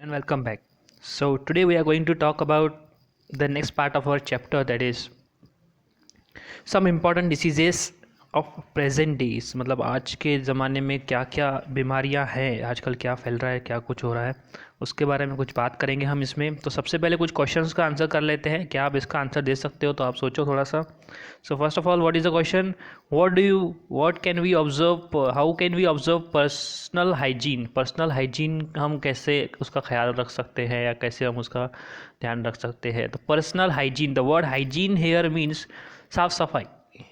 And welcome back. So today we are going to talk about the next part of our chapter, that is some important diseases of present days. मतलब आज के ज़माने में क्या क्या बीमारियां हैं, आजकल क्या फैल रहा है, क्या कुछ हो रहा है, उसके बारे में कुछ बात करेंगे हम इसमें। तो सबसे पहले कुछ क्वेश्चंस का आंसर कर लेते हैं। क्या आप इसका आंसर दे सकते हो? तो आप सोचो थोड़ा सा। So first of all, what is the question? What can we observe, how can we observe personal hygiene? Personal hygiene हम कैसे उसका ख्याल रख सकते हैं या कैसे हम उसका ध्यान रख सकते हैं? तो personal hygiene, the word hygiene here means साफ़ सफाई,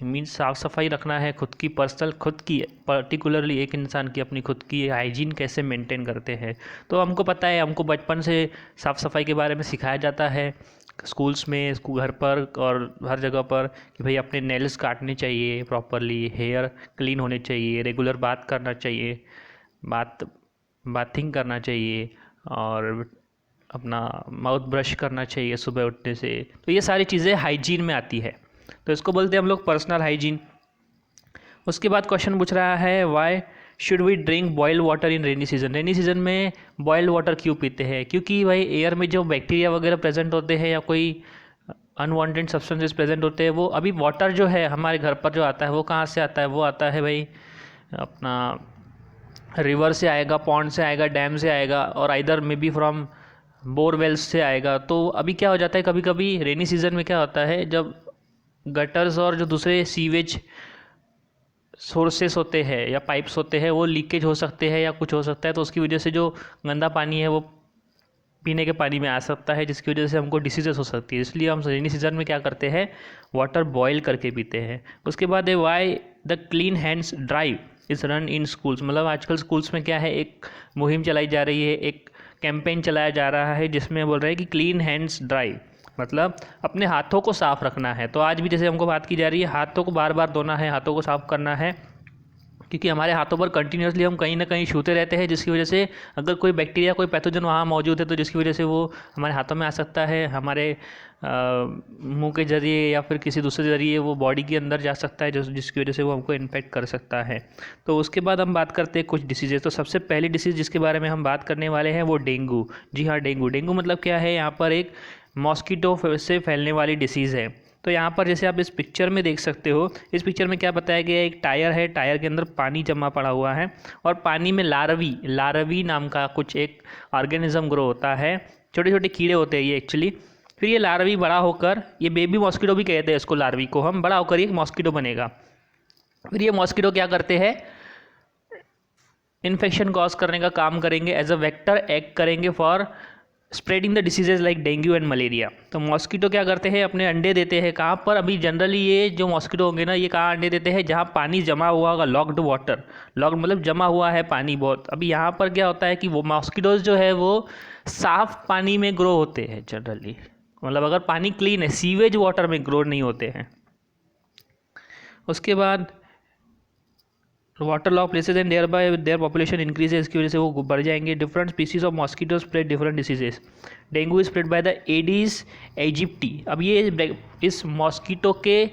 मीन्स साफ़ सफाई रखना है खुद की, पर्सनल खुद की, पर्टिकुलरली एक इंसान की अपनी खुद की हाइजीन कैसे मेंटेन करते हैं। तो हमको पता है, हमको बचपन से साफ़ सफाई के बारे में सिखाया जाता है स्कूल्स में, घर पर और हर जगह पर, कि भाई अपने नेल्स काटने चाहिए प्रॉपरली, हेयर क्लीन होने चाहिए, रेगुलर बात करना चाहिए, बाथिंग करना चाहिए, और अपना माउथ ब्रश करना चाहिए सुबह उठने से। तो ये सारी चीज़ें हाइजीन में आती है, तो इसको बोलते हैं हम लोग पर्सनल हाइजीन। उसके बाद क्वेश्चन पूछ रहा है, why should we drink boiled water in rainy season? Rainy season में बॉइल्ड वाटर क्यों पीते हैं? क्योंकि भाई एयर में जो बैक्टीरिया वगैरह प्रेजेंट होते हैं या कोई अनवांटेड सब्सटेंसेस प्रेजेंट होते हैं, वो अभी वाटर जो है हमारे घर पर जो आता है वो कहाँ से आता है? वो आता है भाई अपना रिवर से आएगा, पॉन्ड से आएगा, डैम से आएगा, और either may be from borewells से आएगा। तो अभी क्या हो जाता है, कभी कभी रेनी सीजन में क्या होता है, जब गटर्स और जो दूसरे सीवेज सोर्सेस होते हैं या पाइप्स होते हैं वो लीकेज हो सकते हैं या कुछ हो सकता है, तो उसकी वजह से जो गंदा पानी है वो पीने के पानी में आ सकता है, जिसकी वजह से हमको डिसीजेस हो सकती है। इसलिए हम रेनी सीजन में क्या करते हैं, वाटर बॉयल करके पीते हैं। उसके बाद है, why the clean hands drive is run in schools? मतलब आजकल स्कूल्स में क्या है, एक मुहिम चलाई जा रही है, एक कैंपेन चलाया जा रहा है जिसमें बोल रहे हैं कि क्लीन हैंड्स ड्राइव, मतलब अपने हाथों को साफ़ रखना है। तो आज भी जैसे हमको बात की जा रही है, हाथों को बार बार धोना है, हाथों को साफ़ करना है, क्योंकि हमारे हाथों पर कंटिन्यूसली हम कहीं ना कहीं छूते रहते हैं, जिसकी वजह से अगर कोई बैक्टीरिया, कोई पैथोजन वहाँ मौजूद है तो जिसकी वजह से वो हमारे हाथों में आ सकता है, हमारे मुंह के जरिए या फिर किसी दूसरे जरिए वो बॉडी के अंदर जा सकता है, जिसकी वजह से वो हमको इन्फेक्ट कर सकता है। तो उसके बाद हम बात करते हैं कुछ डिसीजेज। तो सबसे पहली डिसीज़ जिसके बारे में हम बात करने वाले हैं वो डेंगू। जी हाँ, डेंगू। डेंगू मतलब क्या है, यहाँ पर एक मॉस्किटो से फैलने वाली डिसीज़ है। तो यहाँ पर जैसे आप इस पिक्चर में देख सकते हो, इस पिक्चर में क्या बताया गया है, एक टायर है, टायर के अंदर पानी जमा पड़ा हुआ है, और पानी में लार्वी नाम का कुछ एक ऑर्गेनिज्म ग्रो होता है। छोटे छोटे कीड़े होते हैं ये एक्चुअली। फिर ये लार्वी बड़ा होकर, ये बेबी मॉस्किटो भी कहते हैं इसको, लार्वी को हम, बड़ा होकर एक मॉस्किटो बनेगा। फिर ये मॉस्किटो क्या करते हैं, इन्फेक्शन कॉज करने का काम करेंगे, एज अ वेक्टर एक्ट करेंगे for spreading the diseases like dengue and malaria. तो मॉस्किटो क्या करते हैं, अपने अंडे देते हैं कहाँ पर? अभी जनरली ये जो मॉस्किटो होंगे ना, ये कहाँ अंडे देते हैं, जहाँ पानी जमा हुआ होगा, लॉक्ड वाटर, लॉक्ड मतलब जमा हुआ है पानी बहुत। अभी यहाँ पर क्या होता है कि वो मॉस्किटोज जो है वो साफ पानी में ग्रो होते हैं जनरली, मतलब अगर पानी क्लीन है, सीवेज वाटर में ग्रो नहीं होते हैं। उसके बाद water lock places and there by their population increases, इसकी वजह से वो बढ़ जाएंगे। Different species of mosquito spread different diseases. Dengue is spread by the aedes aegypti. अब ये इस मॉस्किटो के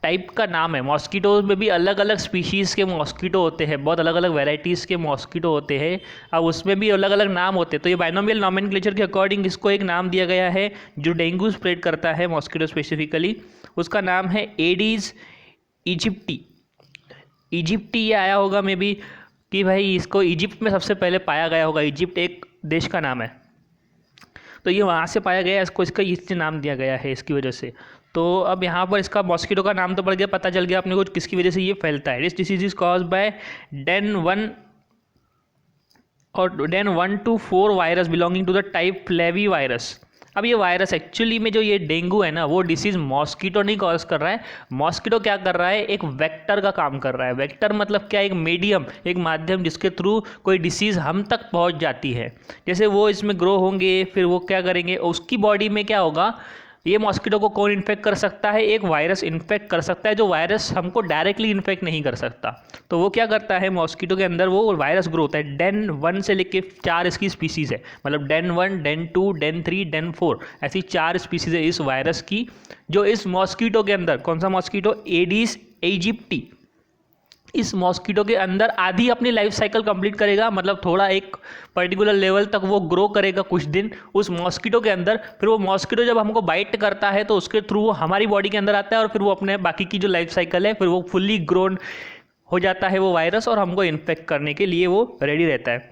टाइप का नाम है। मॉस्किटो में भी अलग अलग स्पीशीज़ के मॉस्किटो होते हैं, बहुत अलग अलग वेराइटीज़ के मॉस्किटो होते हैं, अब उसमें भी अलग अलग नाम होते हैं। तो ये बाइनोमियल नॉमेनक्लेचर के अकॉर्डिंग इसको एक नाम दिया गया है जो डेंगू स्प्रेड करता है, मॉस्किटो स्पेसिफिकली। उसका नाम है एडीज इजिप्टी। इजिप्टी ये आया होगा मे बी कि भाई इसको इजिप्ट में सबसे पहले पाया गया होगा। इजिप्ट एक देश का नाम है, तो ये वहाँ से पाया गया, इसको इसका इससे नाम दिया गया है इसकी वजह से। तो अब यहाँ पर इसका मॉस्किटो का नाम तो पड़ गया, पता चल गया अपने को किसकी वजह से ये फैलता है। This disease is caused by DEN 1 to 4 virus belonging to the type flavivirus. अब ये वायरस एक्चुअली में जो ये डेंगू है ना, वो डिसीज़ मॉस्किटो नहीं कॉज कर रहा है। मॉस्किटो क्या कर रहा है, एक वेक्टर का काम कर रहा है। वेक्टर मतलब क्या, एक मीडियम, एक माध्यम जिसके थ्रू कोई डिसीज़ हम तक पहुंच जाती है। जैसे वो इसमें ग्रो होंगे, फिर वो क्या करेंगे, उसकी बॉडी में क्या होगा, ये मॉस्किटो को कौन इन्फेक्ट कर सकता है, एक वायरस इन्फेक्ट कर सकता है, जो वायरस हमको डायरेक्टली इन्फेक्ट नहीं कर सकता। तो वो क्या करता है, मॉस्किटो के अंदर वो वायरस ग्रो होता है। डेन 1 से लेके 4 इसकी स्पीसीज़ है, मतलब डेन 1, डेन 2, डेन 3, डेन 4, ऐसी 4 स्पीसीज़ है इस वायरस की, जो इस मॉस्किटो के अंदर, कौन सा मॉस्किटो, एडीज एजिप्टी, इस मॉस्किटो के अंदर आधी अपनी लाइफ साइकिल कंप्लीट करेगा, मतलब थोड़ा एक पर्टिकुलर लेवल तक वो ग्रो करेगा कुछ दिन उस मॉस्किटो के अंदर। फिर वो मॉस्किटो जब हमको बाइट करता है तो उसके थ्रू वो हमारी बॉडी के अंदर आता है और फिर वो अपने बाकी की जो लाइफ साइकिल है फिर वो फुल्ली ग्रोन हो जाता है वो वायरस, और हमको इन्फेक्ट करने के लिए वो रेडी रहता है।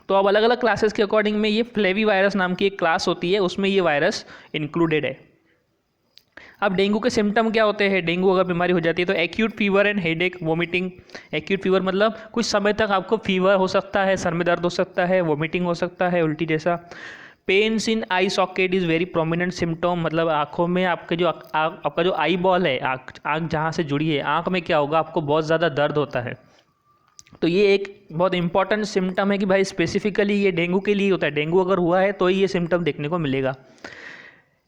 तो अब अलग अलग क्लासेस के अकॉर्डिंग में ये फ्लेवी वायरस नाम की एक क्लास होती है, उसमें ये वायरस इंक्लूडेड है। अब डेंगू के सिम्टम क्या होते हैं? डेंगू अगर बीमारी हो जाती है तो acute fever and headache, vomiting. Acute fever मतलब कुछ समय तक आपको फीवर हो सकता है, सर में दर्द हो सकता है, वोमिटिंग हो सकता है, उल्टी जैसा। Pains in eye socket is very prominent symptom, मतलब आँखों में आपके जो आपका जो आई बॉल है, आँख जहाँ से जुड़ी है, आँख में क्या होगा, आपको बहुत ज़्यादा दर्द होता है। तो ये एक बहुत इंपॉर्टेंट सिम्टम है कि भाई स्पेसिफिकली ये डेंगू के लिए होता है। डेंगू अगर हुआ है तो ये सिम्टम देखने को मिलेगा।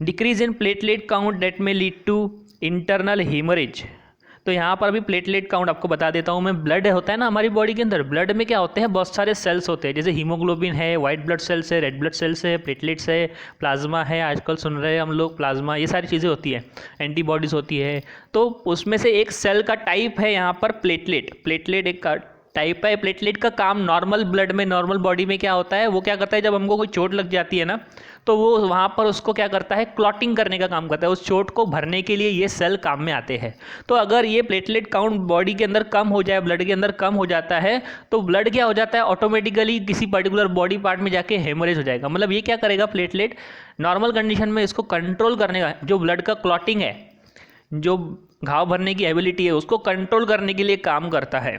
Decrease in platelet count that में लीड टू इंटरनल हीमरेज। तो यहाँ पर अभी प्लेटलेट काउंट आपको बता देता हूँ मैं। ब्लड होता है ना हमारी बॉडी के अंदर, ब्लड में क्या होते हैं, बहुत सारे सेल्स होते हैं, जैसे हीमोग्लोबिन है, वाइट ब्लड सेल्स है, रेड ब्लड सेल्स है, प्लेटलेट्स है, प्लाज्मा है, आजकल सुन रहे हैं हम लोग प्लाज्मा, ये सारी चीज़ें होती है, एंटीबॉडीज़ होती है। तो उसमें से एक सेल का टाइप है यहाँ पर प्लेटलेट। प्लेटलेट एक टाइप है। प्लेटलेट का काम नॉर्मल ब्लड में, नॉर्मल बॉडी में क्या होता है, वो क्या करता है, जब हमको कोई चोट लग जाती है ना तो वो वहाँ पर उसको क्या करता है, क्लॉटिंग करने का काम करता है। उस चोट को भरने के लिए ये सेल काम में आते हैं। तो अगर ये प्लेटलेट काउंट बॉडी के अंदर कम हो जाए, ब्लड के अंदर कम हो जाता है, तो ब्लड क्या हो जाता है, ऑटोमेटिकली किसी पर्टिकुलर बॉडी पार्ट में जाके हेमरेज हो जाएगा। मतलब ये क्या करेगा, प्लेटलेट नॉर्मल कंडीशन में इसको कंट्रोल करने का, जो ब्लड का क्लॉटिंग है, जो घाव भरने की एबिलिटी है, उसको कंट्रोल करने के लिए काम करता है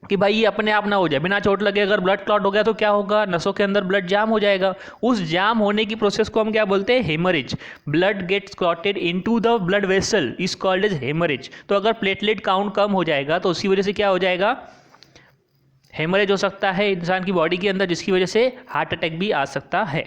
कि भाई ये अपने आप ना हो जाए, बिना चोट लगे। अगर ब्लड क्लॉट हो गया तो क्या होगा, नसों के अंदर ब्लड जाम हो जाएगा। उस जाम होने की प्रोसेस को हम क्या बोलते हैं, hemorrhage. Blood gets clotted into the blood vessel is called as hemorrhage. तो अगर प्लेटलेट काउंट कम हो जाएगा तो उसी वजह से क्या हो जाएगा, हेमरेज हो सकता है इंसान की बॉडी के अंदर, जिसकी वजह से हार्ट अटैक भी आ सकता है।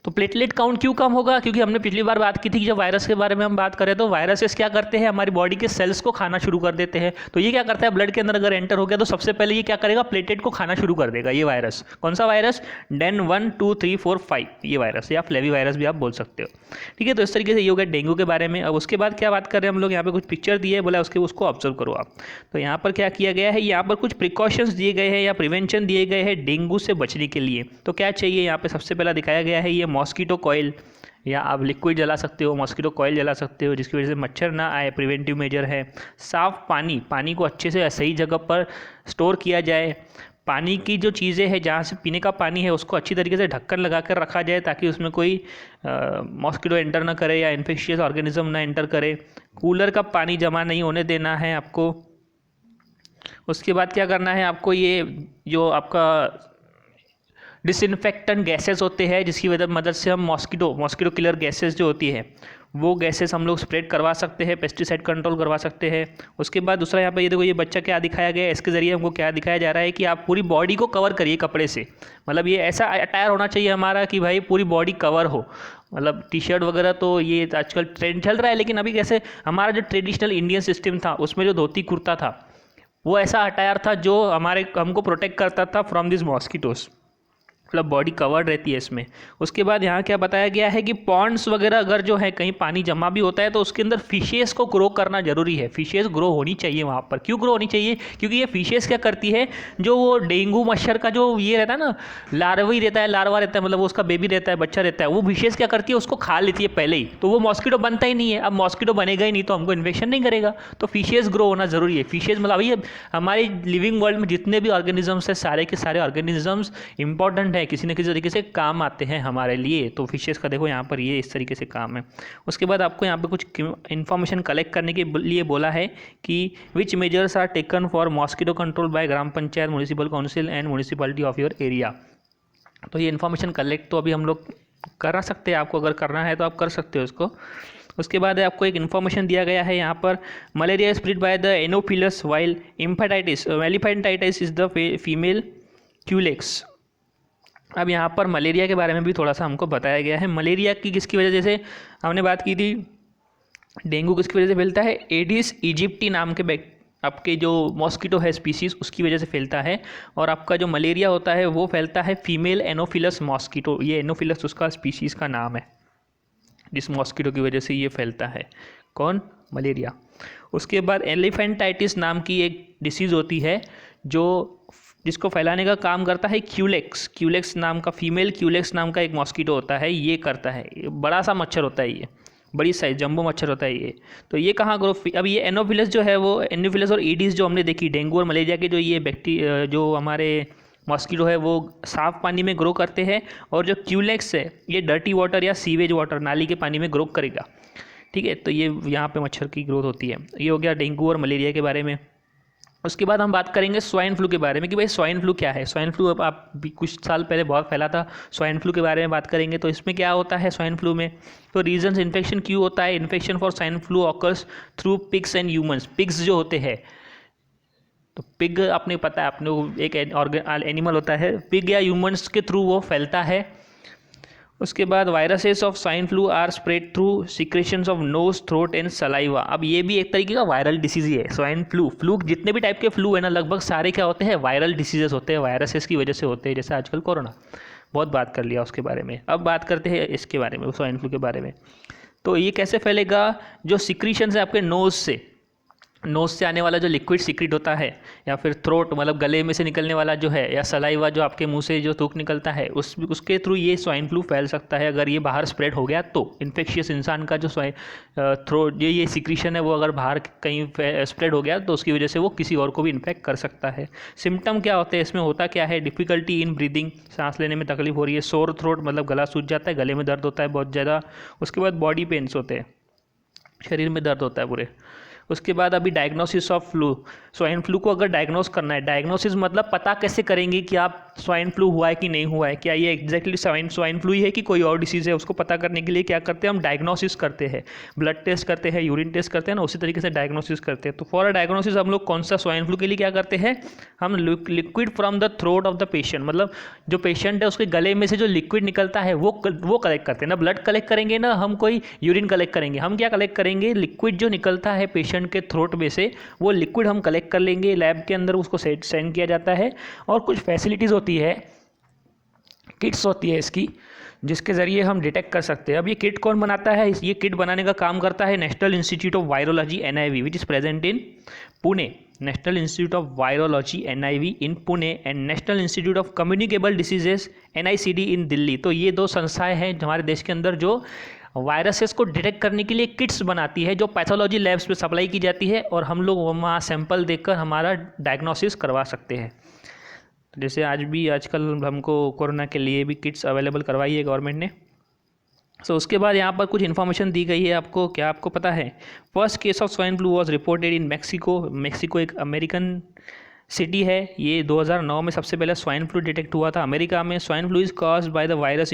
तो प्लेटलेट काउंट क्यों कम होगा, क्योंकि हमने पिछली बार बात की थी कि जब वायरस के बारे में हम बात करें तो वायरसेस क्या करते हैं, हमारी बॉडी के सेल्स को खाना शुरू कर देते हैं। तो ये क्या करता है, ब्लड के अंदर अगर एंटर हो गया तो सबसे पहले ये क्या करेगा, प्लेटलेट को खाना शुरू कर देगा। ये वायरस कौन सा वायरस, डेन 1 2 3 4 5 ये वायरस, या फ्लेवी वायरस भी आप बोल सकते हो। ठीक है, तो इस तरीके से ये हो गया डेंगू के बारे में। अब उसके बाद क्या बात कर रहे हैं हम लोग, यहाँ पे कुछ पिक्चर दिए है, बोला उसको ऑब्जर्व करो आप। तो यहाँ पर क्या किया गया है, यहाँ पर कुछ प्रिकॉशंस दिए गए हैं या प्रिवेंशन दिए गए हैं डेंगू से बचने के लिए। तो क्या चाहिए, यहाँ पे सबसे पहला दिखाया गया है ये मॉस्किटो कॉइल, या आप लिक्विड जला सकते हो, मॉस्किटो कॉइल जला सकते हो, जिसकी वजह से मच्छर ना आए, प्रिवेंटिव मेजर है। साफ पानी, पानी को अच्छे से सही जगह पर स्टोर किया जाए। पानी की जो चीज़ें हैं, जहाँ से पीने का पानी है, उसको अच्छी तरीके से ढक्कन लगा कर रखा जाए ताकि उसमें कोई मॉस्किटो एंटर ना करे या इन्फेक्शियस ऑर्गेनिज्म ना एंटर करे। कूलर का पानी जमा नहीं होने देना है आपको। उसके बाद क्या करना है आपको, ये जो आपका डिसइंफेक्टेंट गैसेस होते हैं, जिसकी मदद से हम मॉस्किटो किलर गैसेस जो होती है वो गैसेस हम लोग स्प्रेड करवा सकते हैं, पेस्टिसाइड कंट्रोल करवा सकते हैं। उसके बाद दूसरा यहाँ पे ये देखो, ये बच्चा क्या दिखाया गया है, इसके ज़रिए हमको क्या दिखाया जा रहा है कि आप पूरी बॉडी को कवर करिए कपड़े से। मतलब ये ऐसा अटायर होना चाहिए हमारा कि भाई पूरी बॉडी कवर हो। मतलब टी शर्ट वगैरह तो ये आजकल ट्रेंड चल रहा है, लेकिन अभी कैसे हमारा जो ट्रेडिशनल इंडियन सिस्टम था उसमें जो धोती कुर्ता था वो ऐसा अटायर था जो हमको प्रोटेक्ट करता था फ्रॉम दिस मॉस्किटोज। मतलब बॉडी कवर्ड रहती है इसमें। उसके बाद यहाँ क्या बताया गया है कि पॉन्ड्स वगैरह अगर जो है कहीं पानी जमा भी होता है तो उसके अंदर फिशेस को ग्रो करना जरूरी है। फिशेस ग्रो होनी चाहिए वहाँ पर। क्यों ग्रो होनी चाहिए, क्योंकि ये फिशेस क्या करती है, जो वो डेंगू मच्छर का जो ये रहता है ना, लार्वा रहता है, मतलब वो उसका बेबी रहता है, बच्चा रहता है, वो फिशेस क्या करती है, उसको खा लेती है पहले ही, तो वो मॉस्किटो बनता ही नहीं है। अब मॉस्किटो बनेगा ही नहीं तो हमको इन्फेक्शन नहीं करेगा। तो फिशेस ग्रो होना जरूरी है। फिशेस मतलब ये हमारी लिविंग वर्ल्ड में जितने भी ऑर्गेनिजम्स है, सारे के सारे ऑर्गेनिजम्स इंपॉर्टेंट है, किसी न किसी तरीके से काम आते हैं हमारे लिए। तो फिशेस का देखो यहाँ पर ये इस तरीके से काम है। उसके बाद आपको यहाँ पे कुछ इन्फॉर्मेशन कलेक्ट करने के लिए बोला है कि which measures are taken for mosquito control by gram panchayat, municipal council and municipality of your area. तो ये इन्फॉर्मेशन कलेक्ट तो अभी हम लोग करा सकते हैं, आपको अगर करना है तो आप कर सकते हो उसको। उसके बाद आपको एक इन्फॉर्मेशन दिया गया है यहाँ पर, malaria spread by the Anopheles while एलिफेंटाइटिस is the female Culex. अब यहाँ पर मलेरिया के बारे में भी थोड़ा सा हमको बताया गया है। मलेरिया की किसकी वजह, जैसे हमने बात की थी डेंगू किसकी वजह से फैलता है, एडिस इजिप्टी नाम के आपके जो मॉस्किटो है स्पीसीज, उसकी वजह से फैलता है। और आपका जो मलेरिया होता है वो फैलता है फीमेल एनोफिलस मॉस्किटो, ये एनोफिलस उसका स्पीसीज़ का नाम है जिस मॉस्किटो की वजह से ये फैलता है। कौन, मलेरिया। उसके बाद एलिफेंटाइटिस नाम की एक डिसीज़ होती है जिसको फैलाने का काम करता है क्यूलेक्स नाम का, फीमेल क्यूलेक्स नाम का एक मॉस्किटो होता है, ये करता है। ये बड़ा सा मच्छर होता है, ये बड़ी साइज जंबो मच्छर होता है ये। तो ये कहाँ ग्रो, अब ये एनोफिलस जो है वो एनोफिलस और ईडीज जो हमने देखी डेंगू और मलेरिया के, जो ये जो हमारे मॉस्किटो है वो साफ पानी में ग्रो करते हैं, और जो क्यूलेक्स है ये डर्टी वाटर या सीवेज वाटर नाली के पानी में ग्रो करेगा। ठीक है, तो ये यहाँ पे मच्छर की ग्रोथ होती है। ये हो गया डेंगू और मलेरिया के बारे में। उसके बाद हम बात करेंगे स्वाइन फ्लू के बारे में कि भाई स्वाइन फ्लू क्या है। स्वाइन फ्लू अब आप भी कुछ साल पहले बहुत फैला था, स्वाइन फ्लू के बारे में बात करेंगे। तो इसमें क्या होता है स्वाइन फ्लू में, तो रीजंस इन्फेक्शन क्यों होता है। Infection for swine flu occurs through pigs and humans. Pigs जो होते हैं, तो पिग आपने पता है, आपने एक एनिमल होता है, पिग या ह्यूमंस के थ्रू वो फैलता है। उसके बाद viruses of swine flu are spread through secretions of nose, throat and saliva. अब ये भी एक तरीके का वायरल डिसीज ही है। स्वाइन फ्लू जितने भी टाइप के फ्लू है ना, लगभग सारे क्या होते हैं, वायरल डिसीजेस होते हैं, वायरसेस की वजह से होते हैं। जैसे आजकल कोरोना, बहुत बात कर लिया उसके बारे में। अब बात करते हैं इसके बारे में, स्वाइन फ्लू के बारे में। तो ये कैसे फैलेगा, जो सिक्रीशंस है आपके नोज से आने वाला जो लिक्विड सीक्रेट होता है, या फिर थ्रोट मतलब गले में से निकलने वाला जो है, या सलाइवा जो आपके मुंह से जो थूक निकलता है, उसके थ्रू ये स्वाइन फ्लू फैल सकता है। अगर ये बाहर स्प्रेड हो गया तो इन्फेक्शियस इंसान का जो थ्रोट ये सिक्रीशन है वो अगर बाहर कहीं स्प्रेड हो गया तो उसकी वजह से वो किसी और को भी इन्फेक्ट कर सकता है। सिम्टम क्या होते हैं इसमें, होता क्या है, डिफिकल्टी इन ब्रीदिंग, सांस लेने में तकलीफ हो रही है। सोर थ्रोट मतलब गला सूज जाता है, गले में दर्द होता है बहुत ज़्यादा। उसके बाद बॉडी पेन्स होते हैं, शरीर में दर्द होता है पूरे। उसके बाद अभी diagnosis of flu, swine flu को अगर डायग्नोस करना है, डायग्नोसिस मतलब पता कैसे करेंगे कि आप स्वाइन फ्लू हुआ है कि नहीं हुआ है, क्या ये एग्जैक्टली स्वाइन फ्लू ही है कि कोई और डिसीज़ है, उसको पता करने के लिए क्या करते हैं हम, डायग्नोसिस करते हैं, ब्लड टेस्ट करते हैं, यूरिन टेस्ट करते हैं ना, उसी तरीके से डायग्नोसिस करते हैं। तो फॉर अ डायग्नोसिस हम लोग कौन सा स्वाइन फ्लू के लिए क्या करते हैं, हम liquid from the throat of the patient, मतलब जो पेशेंट है उसके गले में से जो लिक्विड निकलता है वो कलेक्ट करते हैं ना। ब्लड कलेक्ट करेंगे ना हम, कोई यूरिन कलेक्ट करेंगे, हम क्या कलेक्ट करेंगे, लिक्विड जो निकलता है पेशेंट के थ्रोट में से वो लिक्विड हम कलेक्ट कर लेंगे, लैब के अंदर उसको सेंड किया जाता है। और कुछ फैसिलिटीज़ होती है, किट्स होती है इसकी, जिसके ज़रिए हम डिटेक्ट कर सकते हैं। अब ये किट कौन बनाता है, ये किट बनाने का काम करता है national institute of virology NIV which is present in Pune. National institute of virology NIV in Pune and national institute of communicable diseases NICD इन दिल्ली। तो ये दो संस्थाएं हैं हमारे देश के अंदर जो वायरसेस को डिटेक्ट करने के लिए किट्स बनाती है, जो पैथोलॉजी लैब्स में सप्लाई की जाती है, और हम लोग वहाँ सैंपल देकर हमारा डायग्नोसिस करवा सकते हैं। जैसे आजकल हमको कोरोना के लिए भी किट्स अवेलेबल करवाई है गवर्नमेंट ने। सो उसके बाद यहाँ पर कुछ इन्फॉर्मेशन दी गई है आपको, क्या आपको पता है, first case of swine flu was reported in Mexico एक अमेरिकन सिटी है। ये 2009 में सबसे पहले स्वाइन फ्लू डिटेक्ट हुआ था अमेरिका में। Swine flu is caused by the virus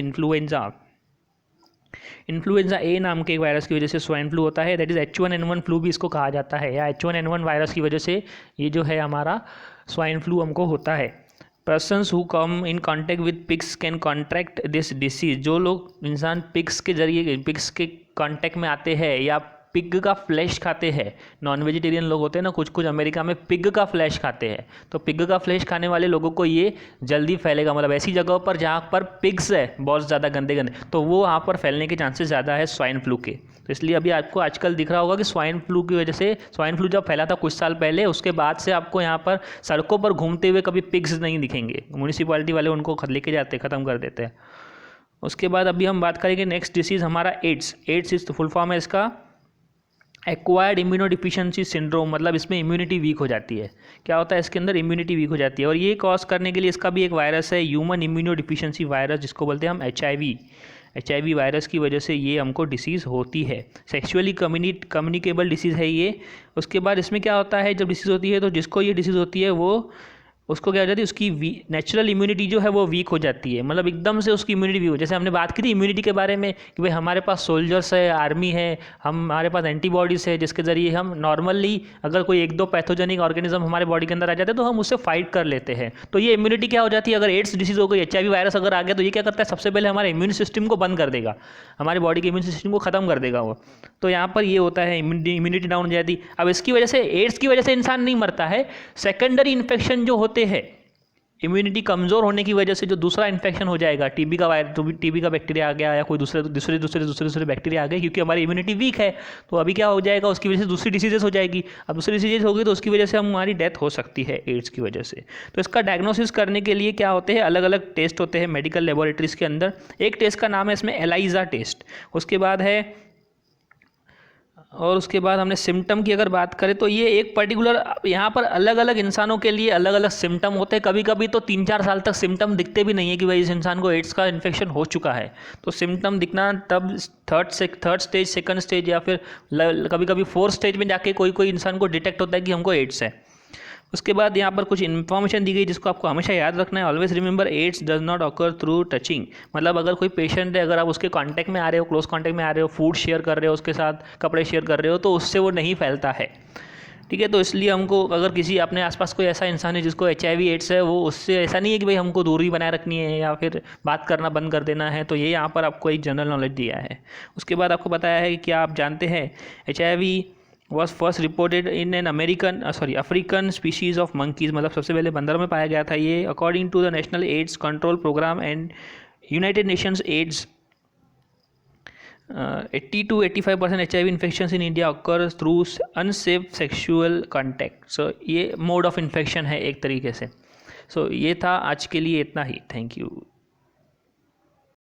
influenza ए नाम के एक वायरस की वजह से स्वाइन फ्लू होता है, दैट इज़ H1N1 फ्लू भी इसको कहा जाता है, या H1N1 वायरस की वजह से ये जो है हमारा स्वाइन फ्लू हमको होता है। Persons who come in contact with pigs can contract this disease. जो लोग इंसान पिग्स के जरिए पिग्स के कॉन्टैक्ट में आते हैं या पिग का फ्लैश खाते हैं, नॉन वेजिटेरियन लोग होते हैं ना कुछ अमेरिका में, पिग का फ्लैश खाते हैं, तो पिग का फ्लैश खाने वाले लोगों को ये जल्दी फैलेगा। मतलब ऐसी जगहों पर जहाँ पर पिग्स है बहुत ज़्यादा गंदे, तो वो वहाँ पर फैलने के चांसेस ज़्यादा है स्वाइन फ्लू के। तो इसलिए अभी आपको आजकल दिख रहा होगा कि स्वाइन फ्लू की वजह से, स्वाइन फ्लू जब फैला था कुछ साल पहले, उसके बाद से आपको यहाँ पर सड़कों पर घूमते हुए कभी पिग्स नहीं दिखेंगे। म्यूनिसिपैलिटी वाले उनको लेके जाते, ख़त्म कर देते हैं। उसके बाद अभी हम बात करेंगे नेक्स्ट डिसीज़ हमारा एड्स इस फुल फॉर्म है इसका एक्वायर्ड इम्यूनोडिफिशियंसी सिंड्रोम, मतलब इसमें इम्यूनिटी वीक हो जाती है। क्या होता है इसके अंदर, इम्यूनिटी वीक हो जाती है, और ये कॉज करने के लिए इसका भी एक वायरस है, ह्यूमन इम्यूनोडिफिशियंसी वायरस, जिसको बोलते हैं हम HIV वायरस की वजह से ये हमको डिसीज़ होती है। सेक्सुअली कम्युनिकेबल डिसीज़ है ये। उसके बाद इसमें क्या होता है, जब डिसीज़ होती है तो जिसको ये डिसीज़ होती है वो उसको क्या हो जाती है, उसकी नेचुरल इम्यूनिटी जो है वो वीक हो जाती है, मतलब एकदम से उसकी इम्यूनिटी वीक हो। जैसे हमने बात की थी इम्यूनिटी के बारे में कि भाई हमारे पास सोल्जर्स है, आर्मी है, हमारे पास एंटीबॉडीज़ है, जिसके ज़रिए हम नॉर्मली अगर कोई एक दो पैथोजेनिक ऑर्गेनिज्म हमारे बॉडी के अंदर आ जाते हैं तो हम उससे फाइट कर लेते हैं। तो ये इम्यूनिटी क्या हो जाती है, अगर एड्स डिसीज़ हो गई, HIV वायरस अगर आ गया तो ये क्या करता है, सबसे पहले हमारे इम्यून सिस्टम को बंद कर देगा, हमारे बॉडी के इम्यून सिस्टम को ख़त्म कर देगा वो। तो यहाँ पर ये होता है, इम्यूनिटी डाउन हो जाती है। अब इसकी वजह से, एड्स की वजह से इंसान नहीं मरता है, सेकेंडरी इन्फेक्शन जो होते हैं, इम्यूनिटी कमज़ोर होने की वजह से जो दूसरा इन्फेक्शन हो जाएगा, टीबी का टीबी का बैक्टीरिया आ गया या कोई दूसरे बैक्टीरिया आ गए, क्योंकि हमारी इम्यूनिटी वीक है, तो अभी क्या हो जाएगा, उसकी वजह से दूसरी डिसीजेस हो जाएगी। अब दूसरी डिसीजेस होगी तो उसकी वजह से हमारी डेथ हो सकती है एड्स की वजह से। तो इसका डायग्नोसिस करने के लिए क्या होते हैं, अलग अलग टेस्ट होते हैं मेडिकल लेबोरेटरीज़ के अंदर। एक टेस्ट का नाम है इसमें एलाइजा टेस्ट, उसके बाद है, और उसके बाद हमने सिम्टम की अगर बात करें तो ये एक पर्टिकुलर, यहाँ पर अलग अलग इंसानों के लिए अलग अलग सिम्टम होते हैं। कभी कभी तो 3-4 साल तक सिम्टम दिखते भी नहीं है कि भाई इस इंसान को एड्स का इन्फेक्शन हो चुका है। तो सिम्टम दिखना तब थर्ड स्टेज, सेकंड स्टेज या फिर कभी कभी 4th स्टेज में जाके कोई कोई इंसान को डिटेक्ट होता है कि हमको एड्स है। उसके बाद यहाँ पर कुछ इन्फॉर्मेशन दी गई जिसको आपको हमेशा याद रखना है। Always remember AIDS does not occur through touching. मतलब अगर कोई पेशेंट है, अगर आप उसके कांटेक्ट में आ रहे हो, क्लोज कांटेक्ट में आ रहे हो, फूड शेयर कर रहे हो उसके साथ, कपड़े शेयर कर रहे हो, तो उससे वो नहीं फैलता है। ठीक है, तो इसलिए हमको, अगर किसी अपने आसपास कोई ऐसा इंसान है जिसको HIV एड्स है, वो उससे ऐसा नहीं है कि भाई हमको दूरी बनाए रखनी है या फिर बात करना बंद कर देना है। तो ये यहाँ पर आपको एक जनरल नॉलेज दिया है। उसके बाद आपको बताया है कि क्या आप जानते हैं HIV was first reported in an African species of monkeys. मतलब सबसे पहले बंदरों में पाया गया था ये। According to the national AIDS control programme and United Nations AIDS 80 to 85% HIV infection in India occur through unsafe sexual contact. So ये मोड ऑफ इन्फेक्शन है एक तरीके से। सो ये था आज के लिए, इतना ही। Thank you.